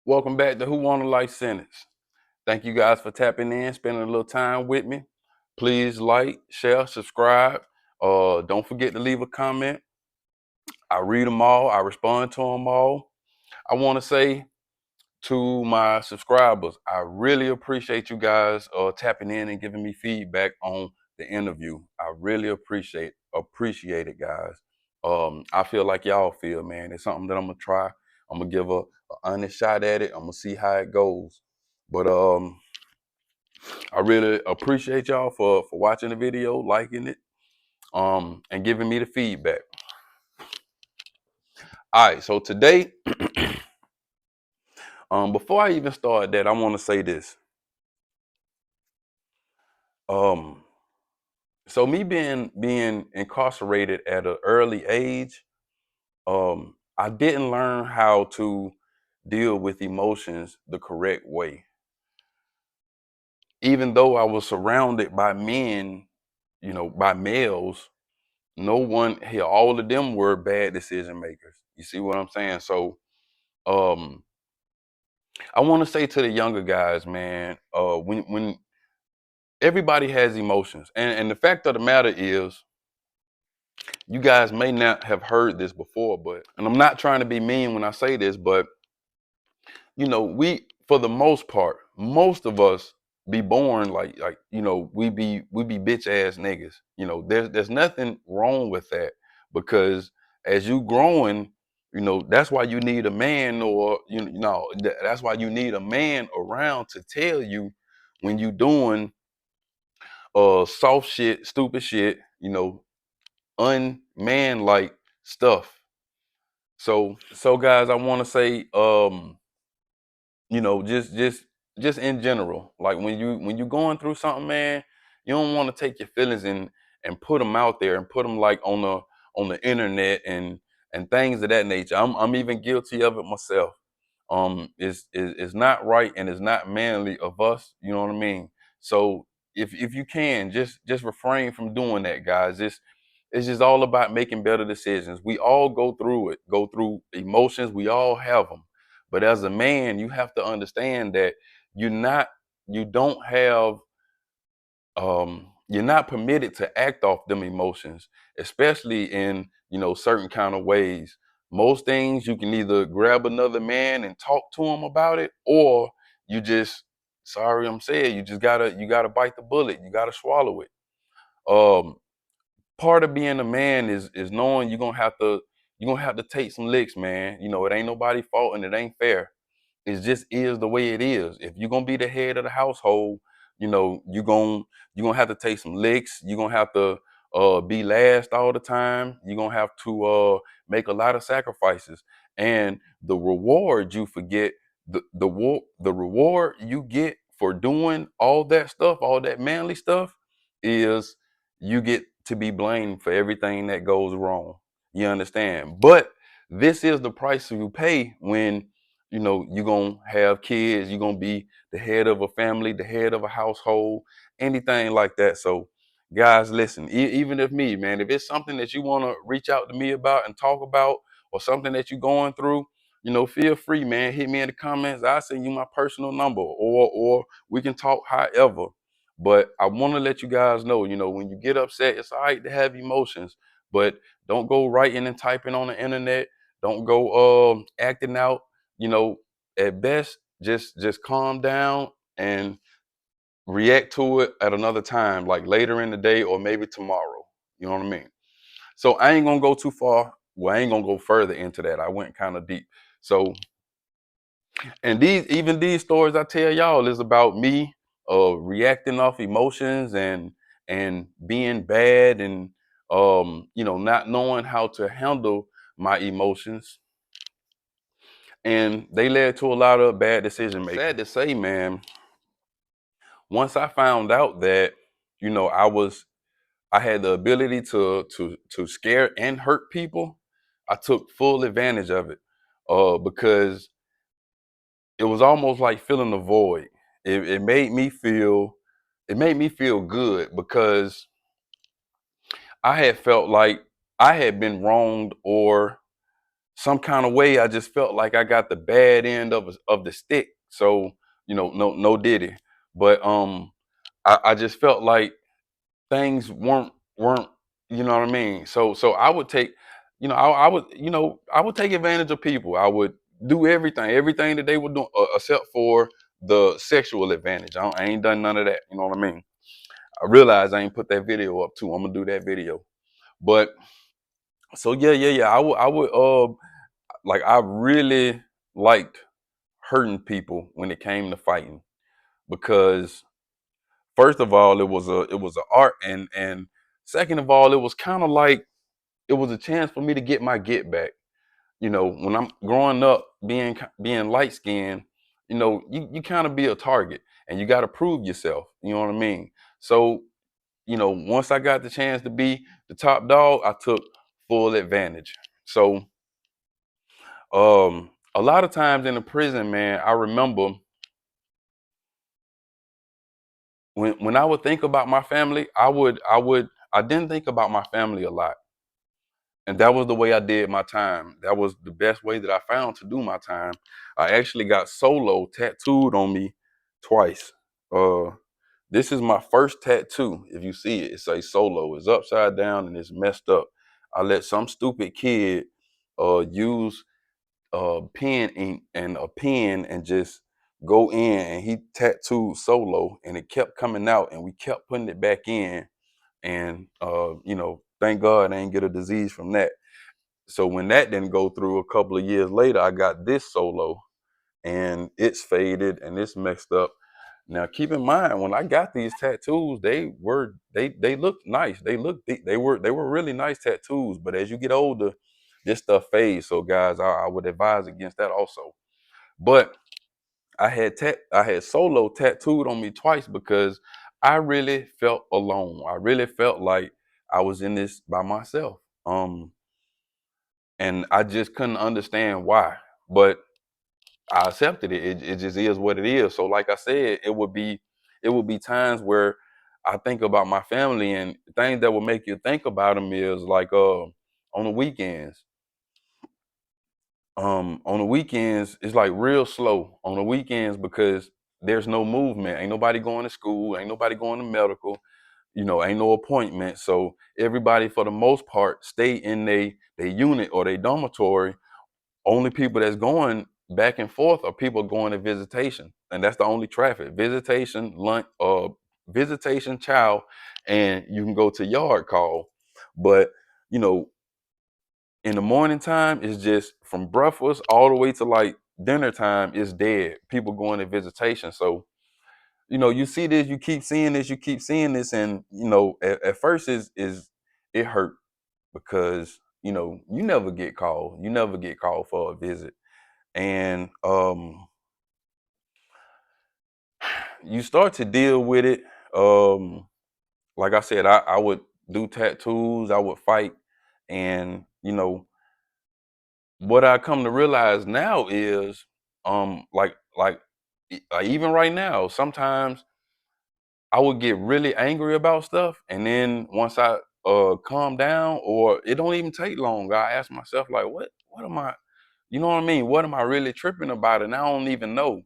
Welcome back to Who Want a Life Sentence. Thank you guys for tapping in, spending a little time with me. Please like, share, subscribe. Don't forget to leave a comment. I read them all. I respond to them all. I want to say to my subscribers, I really appreciate you guys tapping in and giving me feedback on the interview. I really appreciate it, guys. I feel like y'all feel, man. It's something that I'm gonna try. I'm gonna give a honest shot at it. I'm gonna see how it goes. But I really appreciate y'all for watching the video, liking it, and giving me the feedback. All right, so today, before I even start that, I want to say this. Um, so me being incarcerated at an early age, I didn't learn how to deal with emotions the correct way. Even though I was surrounded by men, by males, no one here, all of them were bad decision makers. You see what I'm saying? So um I want to say to the younger guys, man, when everybody has emotions, and the fact of the matter is, you guys may not have heard this before, but and I'm not trying to be mean when I say this, but we for the most part, most of us be born like we be bitch ass niggas. There's nothing wrong with that because as you growing, that's why you need a man or that's why you need a man around to tell you when you doing soft shit, stupid shit, unman like stuff. So guys, I want to say just in general, like when you going through something, man, you don't want to take your feelings and put them out there and put them like on the internet and things of that nature. I'm even guilty of it myself. It's not right and it's not manly of us, you know what I mean? So if you can just refrain from doing that, guys. It's just all about making better decisions. We all go through it, go through emotions. We all have them. But as a man, you have to understand that you're not, you don't have, you're not permitted to act off them emotions, especially in, certain kind of ways. Most things you can either grab another man and talk to him about it, or you just, sorry, I'm saying, you gotta bite the bullet. You gotta swallow it. Um, Part of being a man is knowing you're gonna have to take some licks, man. It ain't nobody's fault and it ain't fair. It just is the way it is. If you're gonna be the head of the household, you're gonna have to take some licks. You're gonna have to be last all the time. You're gonna have to make a lot of sacrifices. And the reward you forget, the reward you get for doing all that stuff, all that manly stuff, is you get to be blamed for everything that goes wrong. You understand? But this is the price you pay when you're gonna have kids, you're gonna be the head of a family, the head of a household, anything like that. So guys, listen, even if me, man, if it's something that you want to reach out to me about and talk about, or something that you're going through, feel free, man. Hit me in the comments. I'll send you my personal number, or we can talk however. But I want to let you guys know, when you get upset, it's all right to have emotions, but don't go writing and typing on the internet. Don't go acting out. At best, just calm down and react to it at another time, like later in the day or maybe tomorrow. You know what I mean? So I ain't gonna go too far. Well, I ain't gonna go further into that. I went kind of deep. So, and these stories I tell y'all is about me reacting off emotions and being bad and not knowing how to handle my emotions, and they led to a lot of bad decision making. Sad to say, man, once I found out that I had the ability to scare and hurt people, I took full advantage of it because it was almost like filling a void. It made me feel good because I had felt like I had been wronged, or some kind of way I just felt like I got the bad end of the stick. So, no diddy. But I just felt like things weren't, you know what I mean? So I would take, I would, I would take advantage of people. I would do everything that they would do, except for the sexual advantage. I ain't done none of that. You know what I mean? I realized I ain't put that video up too. I'm gonna do that video. But so yeah. I would like I really liked hurting people when it came to fighting because first of all it was a art, and second of all it was kind of like it was a chance for me to get my get back. When I'm growing up being light skinned, you kind of be a target and you got to prove yourself. You know what I mean? So once I got the chance to be the top dog, I took full advantage. So a lot of times in the prison, man, I remember when I would think about my family, I didn't think about my family a lot. And that was the way I did my time. That was the best way that I found to do my time. I actually got solo tattooed on me twice. Uh this is my first tattoo. If you see it, it says solo. It's upside down and it's messed up. I let some stupid kid use pen ink and a pen and just go in, and he tattooed solo, and it kept coming out and we kept putting it back in, and thank God I ain't get a disease from that. So when that didn't go through, a couple of years later I got this solo, and it's faded and it's messed up. Now keep in mind, when I got these tattoos, they looked nice. They were really nice tattoos. But as you get older, this stuff fades. So guys, I would advise against that also. But I had solo tattooed on me twice because I really felt alone. I really felt like I was in this by myself. And I just couldn't understand why. But I accepted it. It just is what it is. So like I said, it would be times where I think about my family, and things that will make you think about them is like on the weekends. On the weekends it's like real slow on the weekends because there's no movement. Ain't nobody going to school, ain't nobody going to medical, ain't no appointment. So everybody for the most part stay in they unit or they dormitory. Only people that's going back and forth are people going to visitation, and that's the only traffic. Visitation, lunch, visitation, child, and you can go to yard call. But you know, in the morning time, it's just from breakfast all the way to like dinner time is dead. People going to visitation. So you see this, you keep seeing this, and at first is it hurt because you never get called, for a visit, and you start to deal with it. Like I said, I would do tattoos, I would fight, and what I come to realize now is, like even right now, sometimes I would get really angry about stuff, and then once I calm down, or it don't even take long, I ask myself like, what am I, you know what I mean? What am I really tripping about? And I don't even know.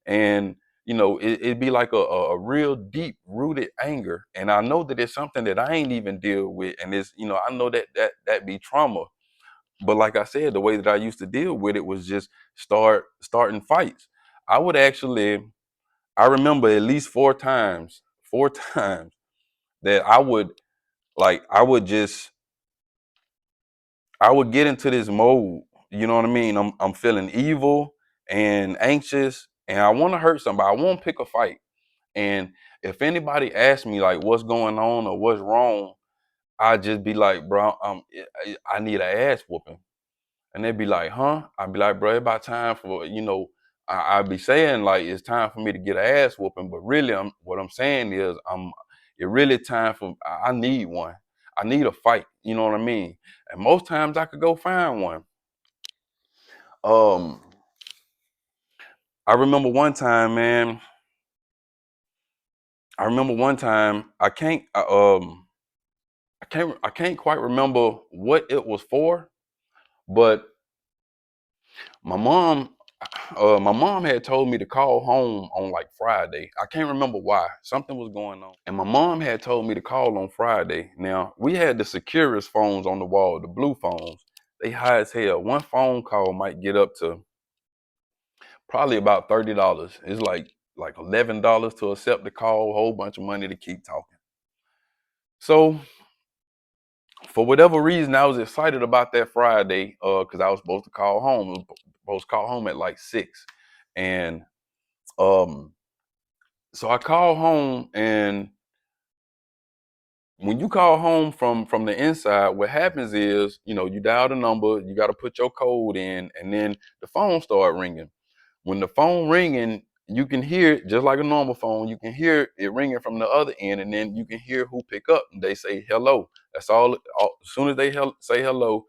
And it'd be like a real deep rooted anger, and I know that it's something that I ain't even deal with, and it's I know that be trauma. But like I said, the way that I used to deal with it was just starting fights. I would actually, I remember at least four times that I would just, I would get into this mode. You know what I mean? I'm feeling evil and anxious, and I want to hurt somebody. I want to pick a fight. And if anybody asks me like what's going on or what's wrong, I just be like, bro, I need an ass whooping. And they'd be like, huh? I'd be like, bro, it's about time for, I'd be saying like it's time for me to get an ass whooping, but really what I'm saying is it really time for, I need one. I need a fight. You know what I mean? And most times I could go find one. Um, I remember one time, man. I remember one time I can't quite remember what it was for, but My mom, my mom had told me to call home on like Friday. I can't remember why. Something was going on. And my mom had told me to call on Friday. Now, we had the securest phones on the wall, the blue phones. They high as hell. One phone call might get up to probably about $30. It's like $11 to accept the call, a whole bunch of money to keep talking. So for whatever reason, I was excited about that Friday, because I was supposed to call home. I was supposed to call home at like 6. And um so I called home, and when you call home from the inside, what happens is, you dial the number, you got to put your code in, and then the phone start ringing. When the phone ringing, you can hear it just like a normal phone. You can hear it ringing from the other end, and then you can hear who pick up. And they say hello. That's all. As soon as they say hello,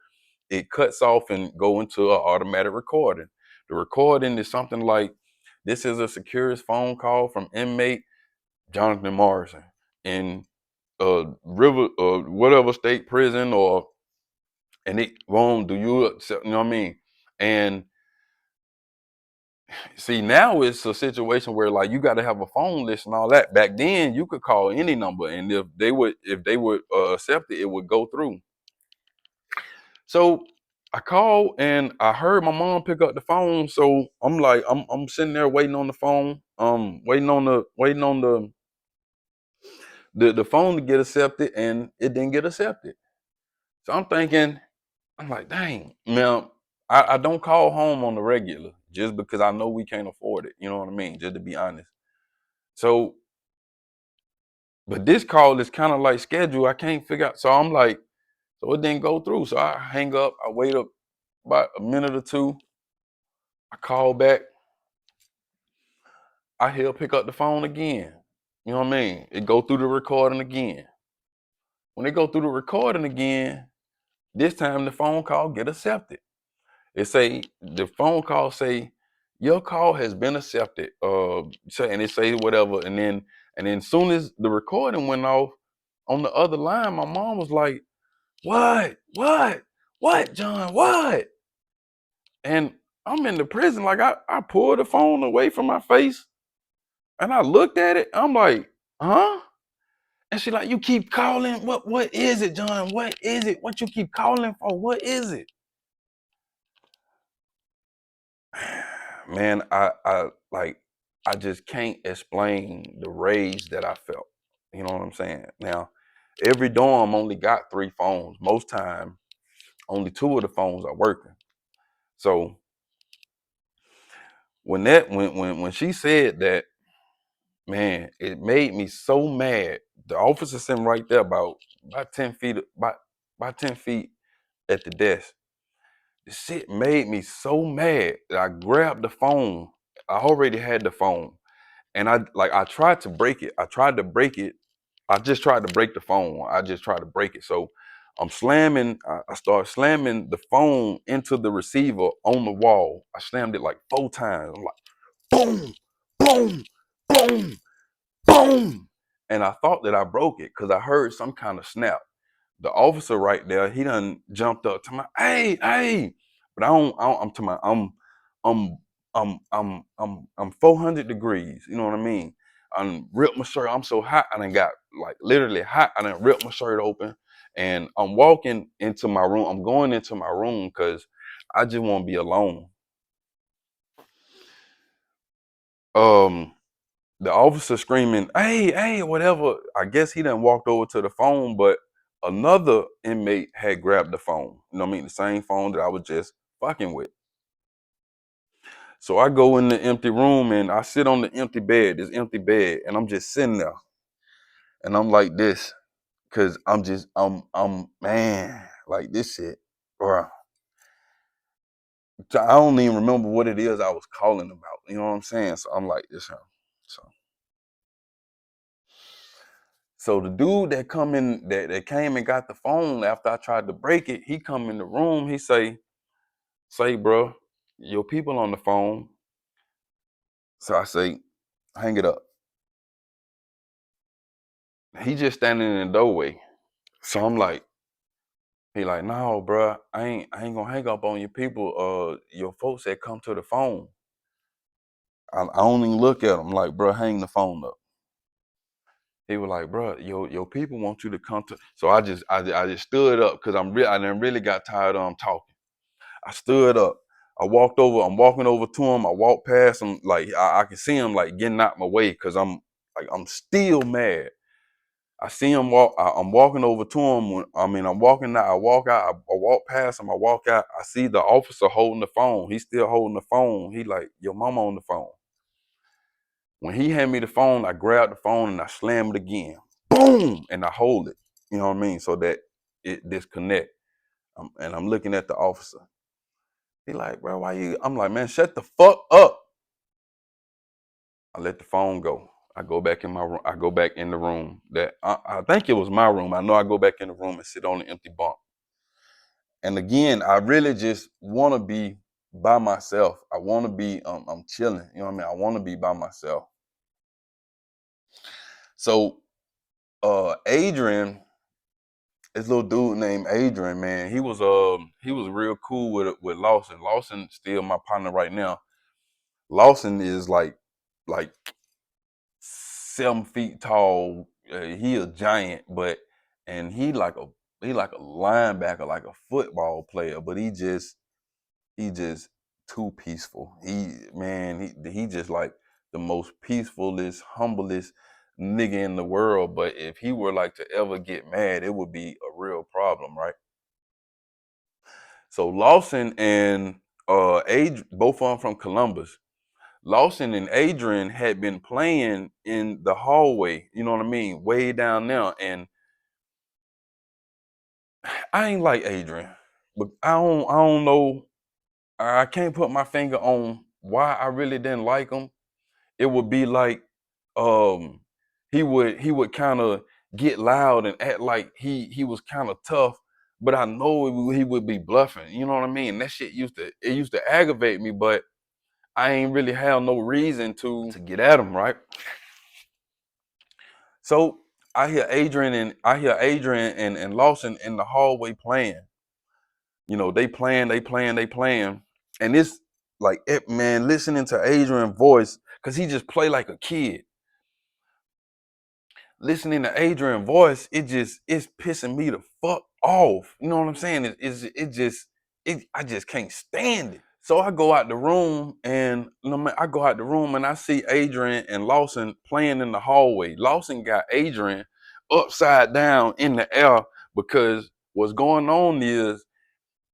it cuts off and go into an automatic recording. The recording is something like, "This is a securest phone call from inmate Jonathan Morrison in River whatever state prison," or and it won't do you accept, you know what I mean? And see, now it's a situation where like you got to have a phone list and all that. Back then, you could call any number, and if they would accept it, it would go through. So I called and I heard my mom pick up the phone. So I'm like, I'm sitting there waiting on the phone, waiting on the phone to get accepted, and it didn't get accepted. So I'm like, dang, now I don't call home on the regular just because I know we can't afford it. You know what I mean? Just to be honest. So, but this call is kind of like scheduled. I can't figure out. So I'm like, so it didn't go through. So I hang up. I wait up about a minute or two. I call back. I he'll pick up the phone again. You know what I mean? It go through the recording again. When they go through the recording again, this time the phone call get accepted. It say the phone call say your call has been accepted. And it say whatever, and then soon as the recording went off on the other line, my mom was like, what, John, what? And I'm in the prison, like I pulled the phone away from my face and I looked at it. I'm like, huh? And she like, you keep calling. What is it, John? What is it? What you keep calling for? What is it? Man, I just can't explain the rage that I felt. You know what I'm saying? Now, every dorm only got 3 phones. Most time, only 2 of the phones are working. So when she said that, man, it made me so mad. The officer sitting right there about 10 feet, about 10 feet at the desk. The shit made me so mad that I grabbed the phone. I already had the phone. And I tried to break it. I tried to break it. I just tried to break the phone. I just tried to break it. So I start slamming the phone into the receiver on the wall. I slammed it like 4 times. I'm like, boom, boom, boom, boom. And I thought that I broke it because I heard some kind of snap. The officer right there, he done jumped up to my, hey. But I'm to my, I'm, I'm 400 degrees. You know what I mean? I ripped my shirt. I'm so hot. I done got like literally hot. I done ripped my shirt open, and I'm walking into my room. I'm going into my room because I just want to be alone. Um, the officer screaming, hey, whatever. I guess he done walked over to the phone, but another inmate had grabbed the phone. You know what I mean? The same phone that I was just fucking with. So I go in the empty room and I sit on the this empty bed, and I'm just sitting there. And I'm like this, cause I'm man, like this shit, bro. I don't even remember what it is I was calling about. You know what I'm saying? So I'm like this, so So the dude that come in that came and got the phone after I tried to break it, he come in the room, he say, bro, your people on the phone. So I say, hang it up. He just standing in the doorway. So I'm like, He like, no, bro, I ain't gonna hang up on your people. Your folks said come to the phone. I don't even look at him like, bro, hang the phone up. He was like, bro, your people want you to come to. So I just stood up because I done really got tired of him talking. I stood up. I walked over. I'm walking over to him. I walked past him. Like I can see him like getting out my way because I'm still mad. I see him walk. I'm walking over to him. I'm walking out. I walk out. I walk past him. I walk out. I see the officer holding the phone. He's still holding the phone. He like, your mama on the phone. When he handed me the phone, I grabbed the phone and I slammed it again. Boom! And I hold it. You know what I mean? So that it disconnect. And I'm looking at the officer. He like, bro, why you? I'm like, man, shut the fuck up. I let the phone go. I go back in my room. I go back in the room that I think it was my room. I know I go back in the room and sit on the empty bunk. And again, I really just want to be by myself. I want to be, I'm chilling. You know what I mean? I want to be by myself. So, Adrian, this little dude named Adrian, man, he was real cool with Lawson. Lawson still my partner right now. Lawson is like 7 feet tall. He a giant, but and he like a linebacker, like a football player. But he just too peaceful. He just like the most peacefulest, humblest nigga in the world. But if he were like to ever get mad, it would be a real problem, right? So Lawson and both of them from Columbus. Lawson and Adrian had been playing in the hallway, you know what I mean, way down there. And I ain't like Adrian, but I don't know. I can't put my finger on why I really didn't like him. It would be like um he would kind of get loud and act like he was kind of tough, but I know he would be bluffing. You know what I mean? That shit used to aggravate me, but I ain't really have no reason to get at him, right? So I hear Adrian and Lawson in the hallway playing. You know, they playing. And it's like man, listening to Adrian's voice, because he just play like a kid. Listening to Adrian's voice, it's pissing me the fuck off. You know what I'm saying? I just can't stand it. So I go out the room and I go out the room and I see Adrian and Lawson playing in the hallway. Lawson got Adrian upside down in the air because what's going on is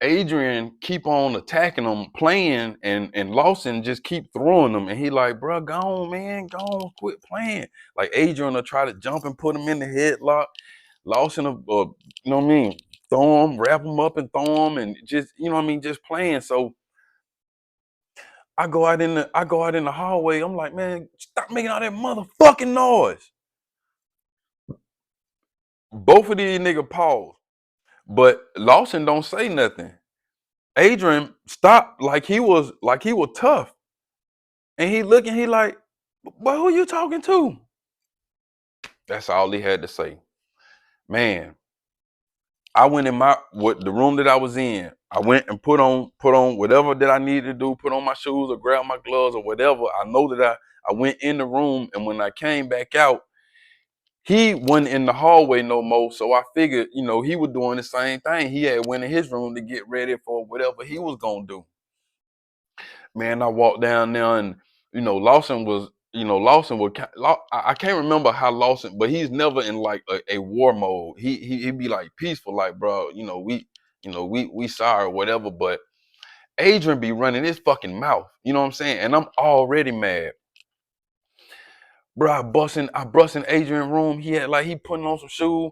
Adrian keep on attacking them, playing, and Lawson just keep throwing them. And he like, bro, go on, man, go on, quit playing. Like Adrian will try to jump and put him in the headlock. Lawson will, you know what I mean, throw him, wrap him up and throw him, and just, you know what I mean, just playing. So I go out in the hallway. I'm like, man, stop making all that motherfucking noise. Both of these niggas pause, but Lawson don't say nothing. Adrian stopped like he was tough. And he looking, he like, but who you talking to? That's all he had to say. Man, I went in the room that I was in. I went and put on whatever that I needed to do, put on my shoes or grab my gloves or whatever. I know that I went in the room, and when I came back out, he wasn't in the hallway no more. So I figured, you know, he was doing the same thing. He had went in his room to get ready for whatever he was gonna do. Man, I walked down there and Lawson would I can't remember how Lawson, but he's never in like a war mode. He'd be like peaceful, like, bro, we sorry or whatever, but Adrian be running his fucking mouth, you know what I'm saying? And I'm already mad. Bro, I bust in Adrian room. He had like he putting on some shoes.